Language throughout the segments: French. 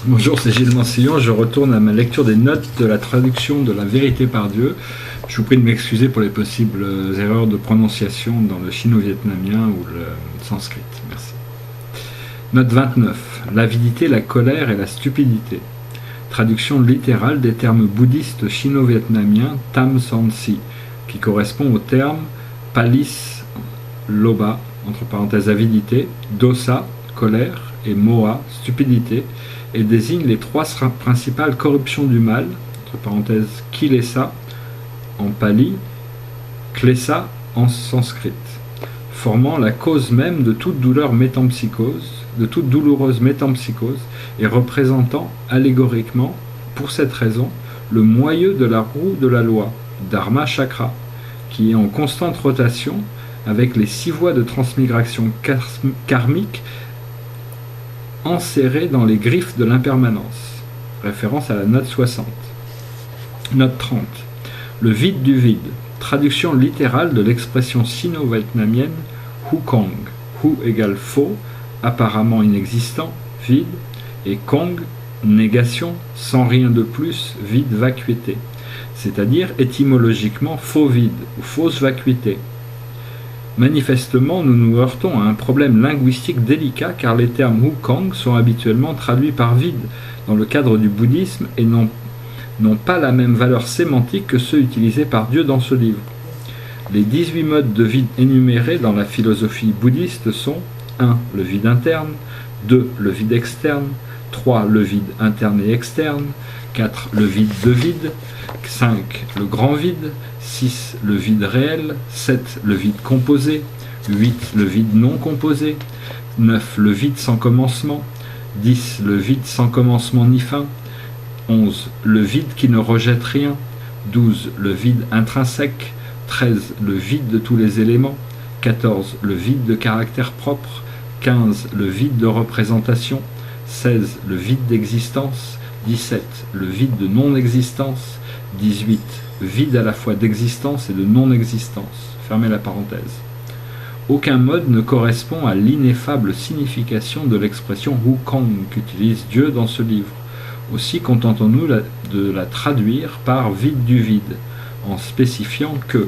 Bonjour, c'est Gilles Mansillon. Je retourne à ma lecture des notes de la traduction de La vérité par Dieu. Je vous prie de m'excuser pour les possibles erreurs de prononciation dans le chino-vietnamien ou le sanskrit. Merci. Note 29. L'avidité, la colère et la stupidité. Traduction littérale des termes bouddhistes chino-vietnamiens Tam Son Si, qui correspond au terme Palis Loba, entre parenthèses avidité, Dosa, colère, et Moha, stupidité, et désigne les trois principales corruptions du mal, entre parenthèses Kilesa en pali, Klesa en sanskrit, formant la cause même de toute douleur métempsychose, de toute douloureuse métempsychose, et représentant allégoriquement, pour cette raison, le moyeu de la roue de la loi, Dharma Chakra, qui est en constante rotation avec les 6 voies de transmigration karmique enserrées dans les griffes de l'impermanence. Référence à la note 60. Note 30. Le vide du vide. Traduction littérale de l'expression sino-vietnamienne Hukong. Hu égale faux, apparemment inexistant, vide, et Kong, négation, sans rien de plus, vide vacuité, c'est-à-dire étymologiquement faux vide ou fausse vacuité. Manifestement, nous nous heurtons à un problème linguistique délicat car les termes Wukong sont habituellement traduits par vide dans le cadre du bouddhisme et n'ont pas la même valeur sémantique que ceux utilisés par Dieu dans ce livre. Les 18 modes de vide énumérés dans la philosophie bouddhiste sont 1. Le vide interne, 2. Le vide externe, 3. Le vide interne et externe, 4. Le vide de vide, 5. Le grand vide, 6. Le vide réel, 7. Le vide composé, 8. Le vide non composé, 9. Le vide sans commencement, 10. Le vide sans commencement ni fin, 11. Le vide qui ne rejette rien, 12. Le vide intrinsèque, 13. Le vide de tous les éléments, 14. Le vide de caractère propre, 15. Le vide de représentation, 16. Le vide d'existence, 17. Le vide de non-existence, 18. Vide à la fois d'existence et de non-existence. Fermez la parenthèse. Aucun mode ne correspond à l'ineffable signification de l'expression Wukong qu'utilise Dieu dans ce livre. Aussi contentons-nous de la traduire par vide du vide, en spécifiant que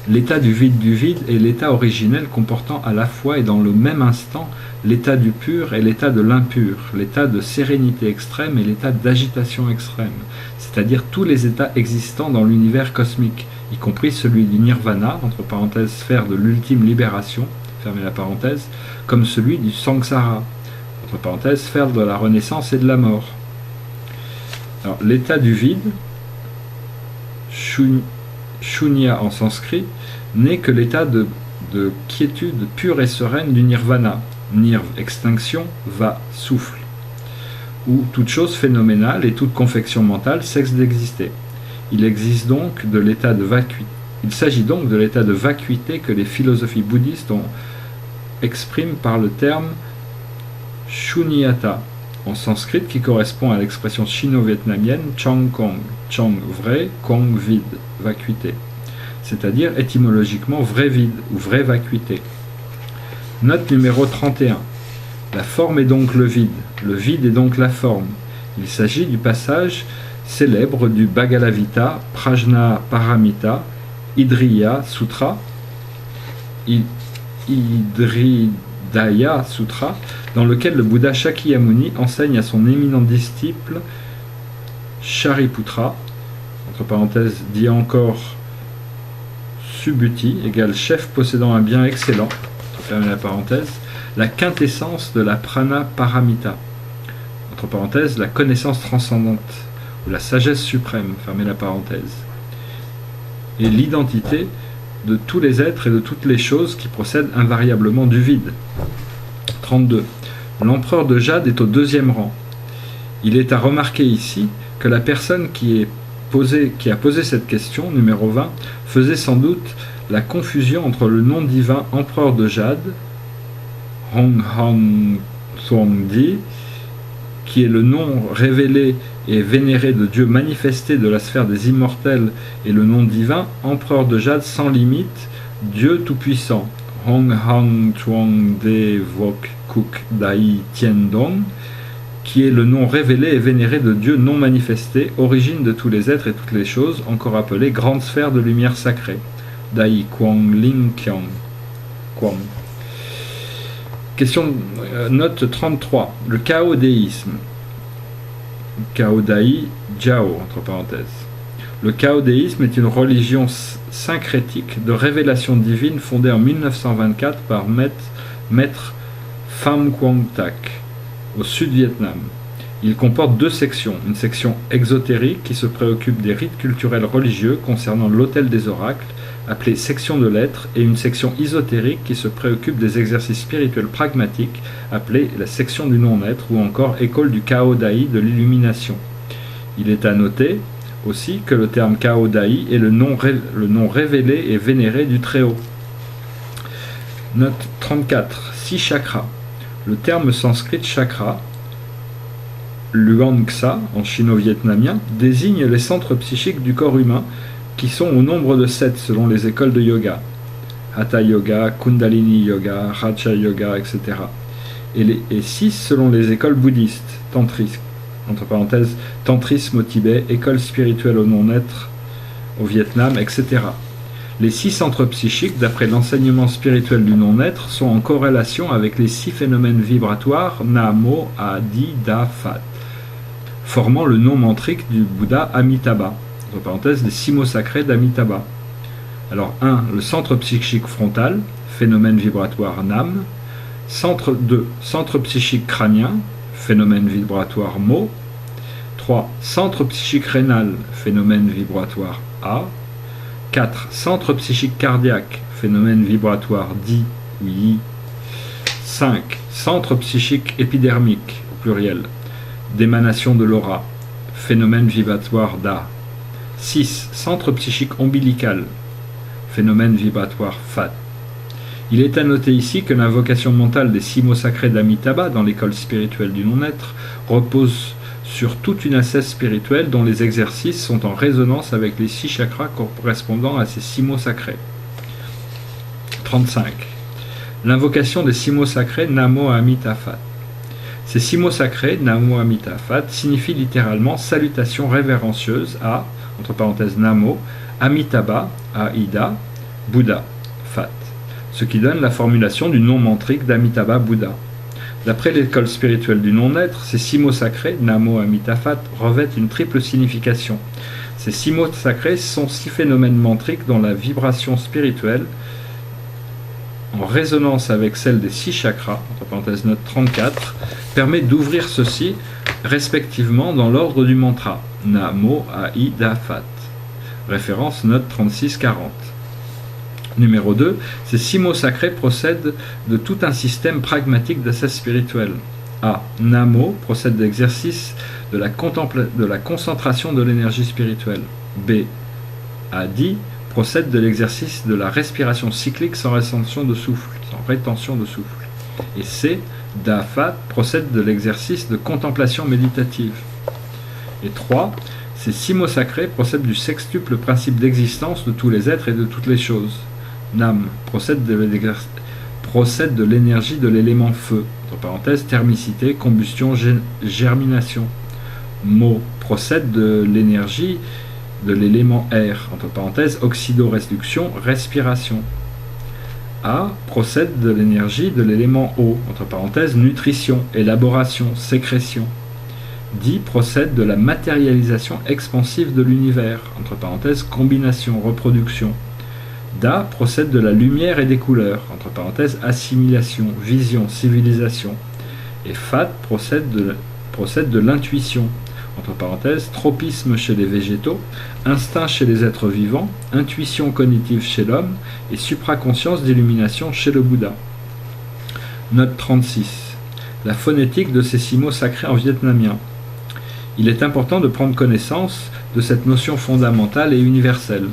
l'état du vide est l'état originel comportant à la fois et dans le même instant l'état du pur et l'état de l'impur, l'état de sérénité extrême et l'état d'agitation extrême, c'est-à-dire tous les états existants dans l'univers cosmique, y compris celui du nirvana, entre parenthèses sphère de l'ultime libération, fermez la parenthèse, comme celui du samsara, entre parenthèses sphère de la renaissance et de la mort. Alors, l'état du vide, Shunya en sanskrit, n'est que l'état de quiétude pure et sereine du nirvana. Nirv, extinction, va, souffle, où toute chose phénoménale et toute confection mentale cesse d'exister. Il existe donc de l'état de vacuité. Il s'agit donc de l'état de vacuité que les philosophies bouddhistes expriment par le terme Shunyata en sanskrit, qui correspond à l'expression chino-vietnamienne Chong Kong, Chong vrai, Kong vide, vacuité, c'est-à-dire étymologiquement vrai vide ou vraie vacuité. Note numéro 31. La forme est donc le vide est donc la forme. Il s'agit du passage célèbre du Bhagavad Gita, Prajna Paramita, Idriya Sutra, Idridaya Sutra, dans lequel le Bouddha Shakyamuni enseigne à son éminent disciple Shariputra, entre parenthèses dit encore Subhuti, égale chef possédant un bien excellent, fermez la parenthèse, la quintessence de la prana paramita, entre parenthèses, la connaissance transcendante, ou la sagesse suprême, fermez la parenthèse, et l'identité de tous les êtres et de toutes les choses qui procèdent invariablement du vide. 32. L'empereur de Jade est au 2e rang. Il est à remarquer ici que la personne qui a posé cette question, numéro 20, faisait sans doute la confusion entre le nom divin empereur de Jade, Hong Hong Thuong Di, qui est le nom révélé et vénéré de Dieu manifesté de la sphère des immortels, et le nom divin empereur de Jade sans limite, Dieu tout-puissant, Hong Hong Thuong De Vok Kuk Dai Tien Dong, qui est le nom révélé et vénéré de Dieu non manifesté, origine de tous les êtres et toutes les choses, encore appelé grande sphère de lumière sacrée. Dai Quang Ling Qiang. Quang. Question note 33. Le chaodéisme. Chaodai Jiao, entre parenthèses. Le chaodéisme est une religion syncrétique de révélation divine fondée en 1924 par maître Pham Quang Tac au Sud-Vietnam. Il comporte 2 sections, une section exotérique qui se préoccupe des rites culturels religieux concernant l'autel des oracles, appelée section de l'être, et une section ésotérique qui se préoccupe des exercices spirituels pragmatiques, appelée la section du non-être, ou encore école du Cao Dai de l'illumination. Il est à noter aussi que le terme Cao Dai est le nom révélé et vénéré du Très-Haut. Note 34. 6 chakras. Le terme sanskrit chakra, Luang Xa en chino-vietnamien, désigne les centres psychiques du corps humain qui sont au nombre de 7 selon les écoles de yoga. Hatha Yoga, Kundalini Yoga, Raja Yoga, etc. Et 6 selon les écoles bouddhistes, tantristes, entre parenthèses, tantrisme au Tibet, école spirituelle au non-être au Vietnam, etc. Les 6 centres psychiques, d'après l'enseignement spirituel du non-être, sont en corrélation avec les 6 phénomènes vibratoires Namo, Adi, Da, Fat, formant le nom mantrique du Bouddha Amitabha, entre parenthèses, les 6 mots sacrés d'Amitabha. Alors 1. Le centre psychique frontal, phénomène vibratoire Nam. 2. Centre psychique crânien, phénomène vibratoire Mo. 3. Centre psychique rénal, phénomène vibratoire A. 4. Centre psychique cardiaque, phénomène vibratoire Di ou Yi. 5. Centre psychique épidermique, au pluriel, d'émanation de l'aura, phénomène vibratoire Da. 6. Centre psychique ombilical, phénomène vibratoire Fat. Il est à noter ici que l'invocation mentale des 6 mots sacrés d'Amitabha dans l'école spirituelle du non-être repose sur toute une assise spirituelle dont les exercices sont en résonance avec les 6 chakras correspondant à ces 6 mots sacrés. 35. L'invocation des 6 mots sacrés Namo Amita Fat. Ces 6 mots sacrés, Namo Amita Fat, signifient littéralement salutation révérencieuse à, entre parenthèses Namo, Amitabha, Aida, Bouddha, Fat, ce qui donne la formulation du nom mantrique d'Amitabha Bouddha. D'après l'école spirituelle du non-être, ces 6 mots sacrés, Namo Amita Fat, revêtent une triple signification. Ces 6 mots sacrés sont 6 phénomènes mantriques dont la vibration spirituelle, en résonance avec celle des 6 chakras, entre parenthèses note 34, permet d'ouvrir ceux-ci respectivement dans l'ordre du mantra Namo Aida Fat. Référence note 36-40. Numéro 2. Ces 6 mots sacrés procèdent de tout un système pragmatique d'assise spirituelle. A. Namo procède d'exercice de la concentration de l'énergie spirituelle. B. Adi procède de l'exercice de la respiration cyclique sans rétention de souffle. Et C. Dafat procède de l'exercice de contemplation méditative. Et 3. Ces 6 mots sacrés procèdent du sextuple principe d'existence de tous les êtres et de toutes les choses. Nam procède de l'énergie de l'élément feu, entre parenthèses thermicité, combustion, germination. Mo procède de l'énergie de l'élément air, entre parenthèses oxydoréduction, respiration. A procède de l'énergie de l'élément eau, entre parenthèses nutrition, élaboration, sécrétion. Di procède de la matérialisation expansive de l'univers, entre parenthèses combination, reproduction. Da procède de la lumière et des couleurs, entre parenthèses assimilation, vision, civilisation. Et Fat procède de l'intuition, entre parenthèses tropisme chez les végétaux, instinct chez les êtres vivants, intuition cognitive chez l'homme et supraconscience d'illumination chez le Bouddha. Note 36. La phonétique de ces 6 mots sacrés en vietnamien. Il est important de prendre connaissance de cette notion fondamentale et universelle.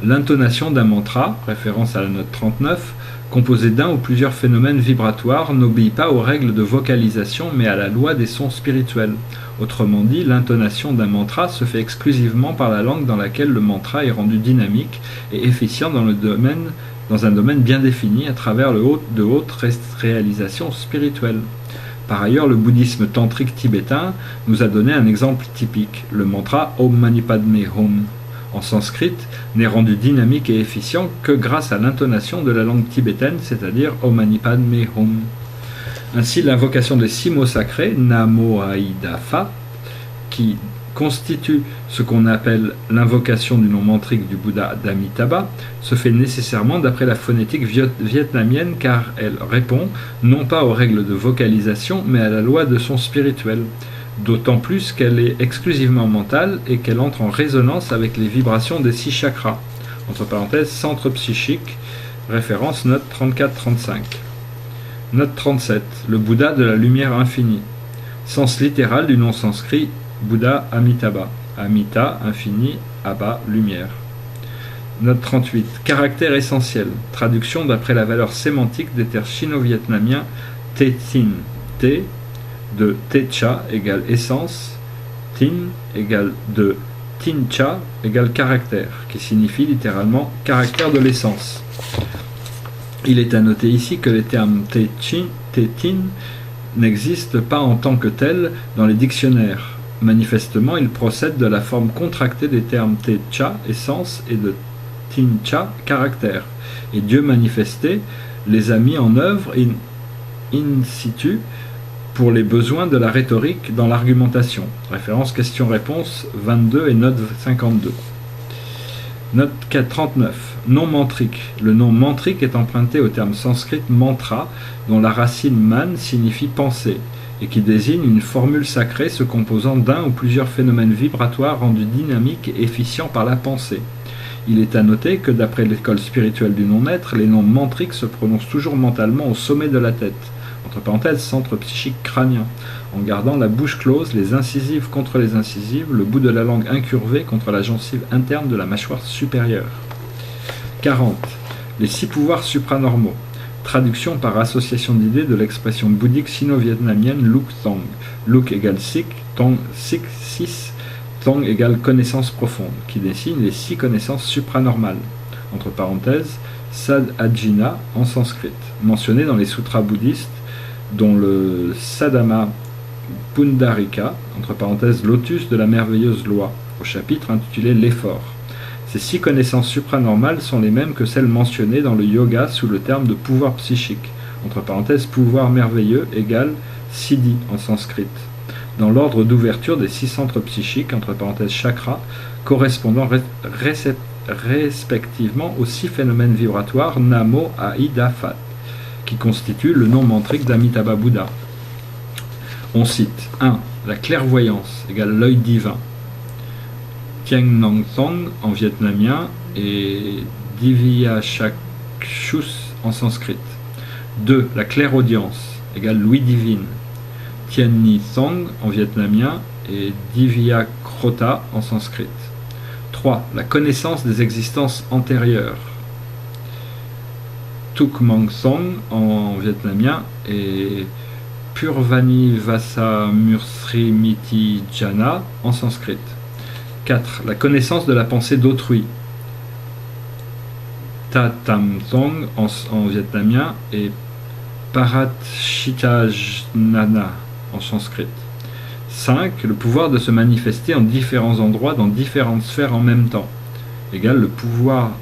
L'intonation d'un mantra, référence à la note 39, composé d'un ou plusieurs phénomènes vibratoires, n'obéit pas aux règles de vocalisation mais à la loi des sons spirituels. Autrement dit, l'intonation d'un mantra se fait exclusivement par la langue dans laquelle le mantra est rendu dynamique et efficient dans un domaine bien défini à travers de hautes réalisations spirituelles. Par ailleurs, le bouddhisme tantrique tibétain nous a donné un exemple typique. Le mantra Om Mani Padme Hum en sanskrit n'est rendu dynamique et efficient que grâce à l'intonation de la langue tibétaine, c'est-à-dire Om Mani Padme Hum. Ainsi, l'invocation des 6 mots sacrés, Namo Aida Phat, qui constitue ce qu'on appelle l'invocation du nom mantrique du Bouddha d'Amitabha, se fait nécessairement d'après la phonétique vietnamienne car elle répond non pas aux règles de vocalisation mais à la loi de son spirituel, d'autant plus qu'elle est exclusivement mentale et qu'elle entre en résonance avec les vibrations des 6 chakras, entre parenthèses centre psychique, référence note 34-35. Note 37, le Bouddha de la lumière infinie, sens littéral du nom sanskrit Bouddha Amitabha. Amita, infini, Abha, lumière. Note 38. Caractère essentiel. Traduction d'après la valeur sémantique des termes sino-vietnamiens Te Tin. Te de Techa égale essence. Tin égale de Tincha égale caractère, qui signifie littéralement caractère de l'essence. Il est à noter ici que les termes Te Tin n'existent pas en tant que tels dans les dictionnaires. Manifestement, il procède de la forme contractée des termes Techa, essence, et de Tincha, caractère. Et Dieu manifesté les a mis en œuvre in situ pour les besoins de la rhétorique dans l'argumentation. Référence question-réponse 22 et note 52. Note 39. Nom mantrique. Le nom mantrique est emprunté au terme sanskrit mantra, dont la racine man signifie penser, et qui désigne une formule sacrée se composant d'un ou plusieurs phénomènes vibratoires rendus dynamiques et efficients par la pensée. Il est à noter que d'après l'école spirituelle du non-être, les noms mantriques se prononcent toujours mentalement au sommet de la tête, entre parenthèses centre psychique crânien, en gardant la bouche close, les incisives contre les incisives, le bout de la langue incurvé contre la gencive interne de la mâchoire supérieure. 40. Les 6 pouvoirs supranormaux. Traduction par association d'idées de l'expression bouddhique sino-vietnamienne Luk Thong. Luk égale Sik, Thong 6, Thong égale connaissance profonde, qui désigne les 6 connaissances supranormales, entre parenthèses Sad Ajina en sanskrit, mentionné dans les sutras bouddhistes, dont le Sadama Pundarika, entre parenthèses lotus de la merveilleuse loi, au chapitre intitulé L'effort. Ces 6 connaissances supranormales sont les mêmes que celles mentionnées dans le yoga sous le terme de pouvoir psychique, entre parenthèses pouvoir merveilleux égale siddhi en sanskrit, dans l'ordre d'ouverture des 6 centres psychiques, entre parenthèses chakras, correspondant respectivement aux 6 phénomènes vibratoires Namo Aida Phat, qui constituent le nom mantrique d'Amitabha Bouddha. On cite 1. La clairvoyance égale l'œil divin. Tieng Nong Thong en vietnamien et Divya Chakshus en sanskrit. 2. La clairaudience égale l'ouïe divine. Tien Ni Thong en vietnamien et Divya Krota en sanskrit. 3. La connaissance des existences antérieures. Tuk Mang Thong en vietnamien et Purvani Vasa Mursrimiti Jana en sanskrit. 4. La connaissance de la pensée d'autrui. Ta Tam Thong en vietnamien et Paratchitajnana en sanskrit. 5. Le pouvoir de se manifester en différents endroits dans différentes sphères en même temps, égale le pouvoir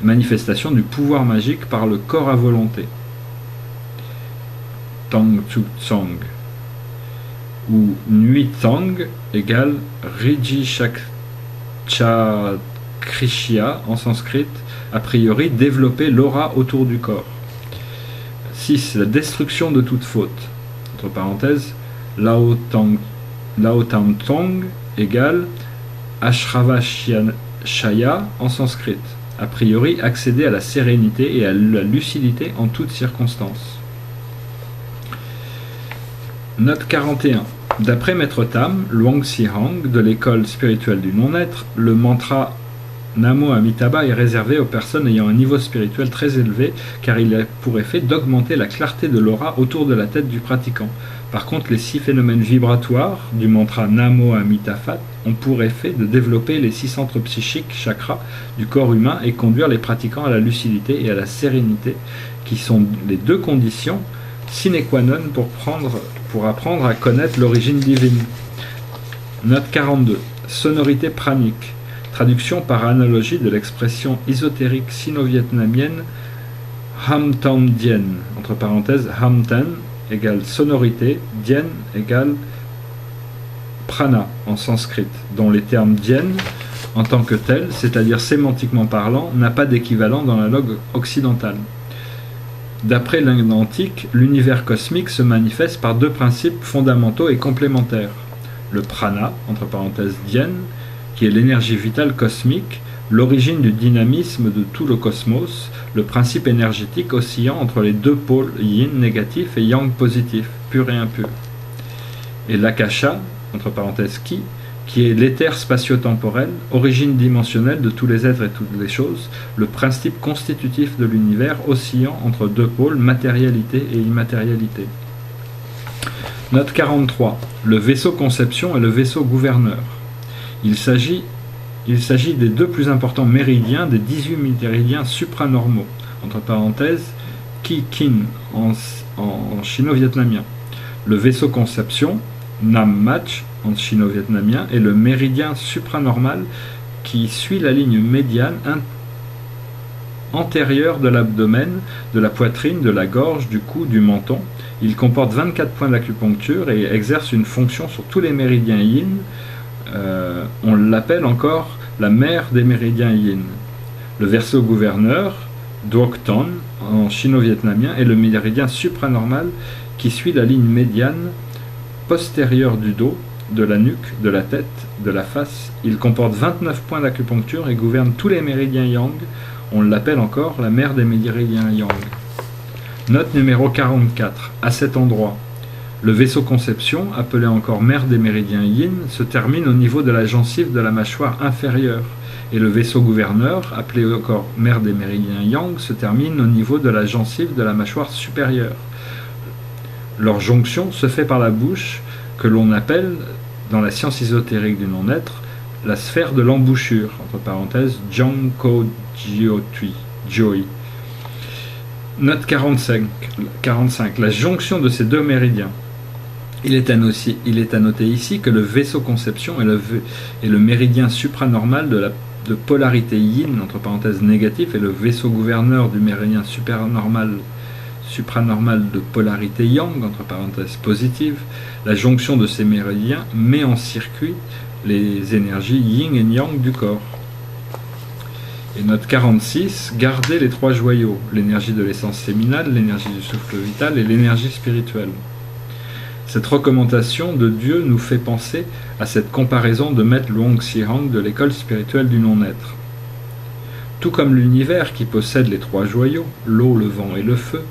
manifestation du pouvoir magique par le corps à volonté. Tong Tsuk Tsong. Ou Nui Thong égale Riji Krishya en sanskrit, a priori développer l'aura autour du corps. 6. La destruction de toute faute, entre parenthèses Lao Tam Tong égale Ashravashaya en sanskrit, a priori accéder à la sérénité et à la lucidité en toutes circonstances. Note 41. D'après Maître Tam, Luang Sihang, de l'école spirituelle du non-être, le mantra Namo Amitabha est réservé aux personnes ayant un niveau spirituel très élevé car il a pour effet d'augmenter la clarté de l'aura autour de la tête du pratiquant. Par contre, les 6 phénomènes vibratoires du mantra Namo Amitabha ont pour effet de développer les 6 centres psychiques, chakras, du corps humain et conduire les pratiquants à la lucidité et à la sérénité, qui sont les 2 conditions sine qua non pour prendre pour apprendre à connaître l'origine divine. Note 42. Sonorité pranique. Traduction par analogie de l'expression ésotérique sino-vietnamienne Ham-Tan Dien, entre parenthèses Ham-Tan égale sonorité, Dien égale prana en sanskrit, dont les termes Dien en tant que tel, c'est-à-dire sémantiquement parlant, n'a pas d'équivalent dans la langue occidentale. D'après l'Inde antique, l'univers cosmique se manifeste par deux principes fondamentaux et complémentaires. Le prana, entre parenthèses Dien, qui est l'énergie vitale cosmique, l'origine du dynamisme de tout le cosmos, le principe énergétique oscillant entre les deux pôles yin négatif et yang positif, pur et impur. Et l'akasha, entre parenthèses qui est l'éther spatio-temporel, origine dimensionnelle de tous les êtres et toutes les choses, le principe constitutif de l'univers oscillant entre deux pôles, matérialité et immatérialité. Note 43. Le vaisseau conception et le vaisseau gouverneur. Il s'agit des deux plus importants méridiens des 18 méridiens supranormaux, entre parenthèses, Ki-Kin en chino-vietnamien. Le vaisseau conception, Nam Mach en chino-vietnamien, est le méridien supranormal qui suit la ligne médiane antérieure de l'abdomen, de la poitrine, de la gorge, du cou, du menton. Il comporte 24 points d'acupuncture et exerce une fonction sur tous les méridiens yin. On l'appelle encore la mère des méridiens yin. Le vaisseau gouverneur, Duoc Ton, en chino-vietnamien, est le méridien supranormal qui suit la ligne médiane postérieure du dos, de la nuque, de la tête, de la face. Il comporte 29 points d'acupuncture et gouverne tous les méridiens yang. On l'appelle encore la mère des méridiens yang. Note numéro 44. À cet endroit, le vaisseau conception, appelé encore mère des méridiens yin, se termine au niveau de la gencive de la mâchoire inférieure, et le vaisseau gouverneur, appelé encore mère des méridiens yang, se termine au niveau de la gencive de la mâchoire supérieure. Leur jonction se fait par la bouche, que l'on appelle, dans la science ésotérique du non-être, la sphère de l'embouchure, entre parenthèses, Jiangko Jioi. Note 45. La jonction de ces deux méridiens. Il est à noter ici que le vaisseau conception est le méridien supranormal de polarité yin, entre parenthèses négatif, et le vaisseau gouverneur du méridien supranormal de polarité yang, entre parenthèses positive. La jonction de ces méridiens met en circuit les énergies yin et yang du corps. Et note 46, gardez les trois joyaux, l'énergie de l'essence séminale, l'énergie du souffle vital et l'énergie spirituelle. Cette recommandation de Dieu nous fait penser à cette comparaison de Maître Luang Xihang de l'école spirituelle du non-être. Tout comme l'univers qui possède les trois joyaux, l'eau, le vent et le feu,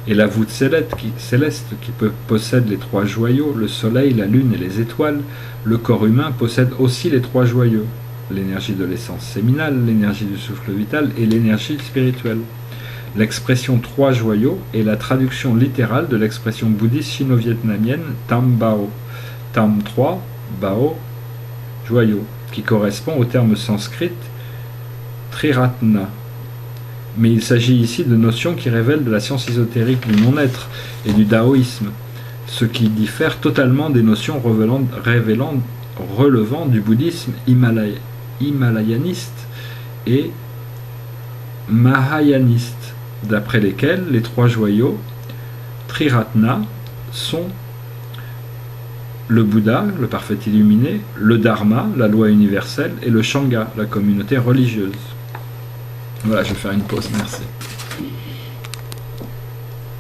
et la voûte céleste qui possède les trois joyaux, le soleil, la lune et les étoiles, le corps humain possède aussi les trois joyaux, l'énergie de l'essence séminale, l'énergie du souffle vital et l'énergie spirituelle. L'expression trois joyaux est la traduction littérale de l'expression bouddhiste sino-vietnamienne Tam Bao. Tam 3, Bao, joyau, qui correspond au terme sanskrit Triratna. Mais il s'agit ici de notions qui révèlent de la science ésotérique du non-être et du taoïsme, ce qui diffère totalement des notions relevant du bouddhisme himalayaniste et mahayaniste, d'après lesquels les trois joyaux, Triratna, sont le Bouddha, le parfait illuminé, le Dharma, la loi universelle, et le Shanga, la communauté religieuse. Voilà, je vais faire une pause, merci.